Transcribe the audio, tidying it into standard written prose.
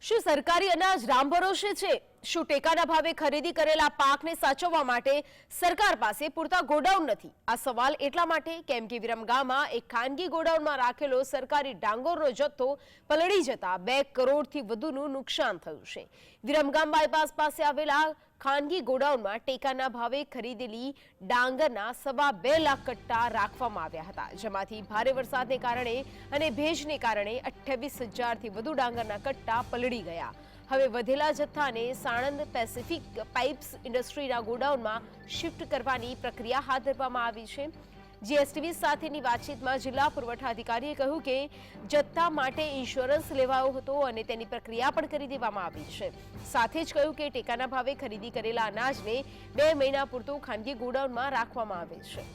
શું સરકારી અનાજ રામ ભરોસે છે? શું ટેકાના ભાવે ખરીદી કરેલા પાકને સાચવવા માટે સરકાર પાસે પૂરતા ગોડાઉન નથી? આ સવાલ એટલા માટે કેમ કે વિરમગામમાં એક ખાનગી ગોડાઉનમાં રાખેલો સરકારી ડાંગરનો જથ્થો પલળી જતા 2 કરોડથી વધુનું નુકસાન થયું છે। વિરમગામ બાયપાસ પાસે આવેલા ખાનગી ગોડાઉનમાં ટેકાના ભાવે ખરીદેલી ડાંગરના 2.25 લાખ કટ્ટા રાખવામાં આવ્યા હતા, જેમાંથી ભારે વરસાદને કારણે અને ભેજને કારણે 28,000 થી વધુ ડાંગરના કટ્ટા પલળી ગયા। હવે વધેલા જથ્થાને સાણંદ પેસિફિક પાઇપ્સ ઇન્ડસ્ટ્રીના ગોડાઉનમાં શિફ્ટ કરવાની પ્રક્રિયા હાથ ધરવામાં આવી છે। જીએસટીવી સાથેની વાતચીતમાં જિલ્લા પુરવઠા અધિકારીએ કહ્યું કે જથ્થા માટે ઇન્સ્યોરન્સ લેવાયો હતો અને તેની પ્રક્રિયા પણ કરી દેવામાં આવી છે। સાથે જ કહ્યું કે ટેકાના ભાવે ખરીદી કરેલા અનાજને 2 મહિના પૂરતું ખાનગી ગોડાઉનમાં રાખવામાં આવે છે।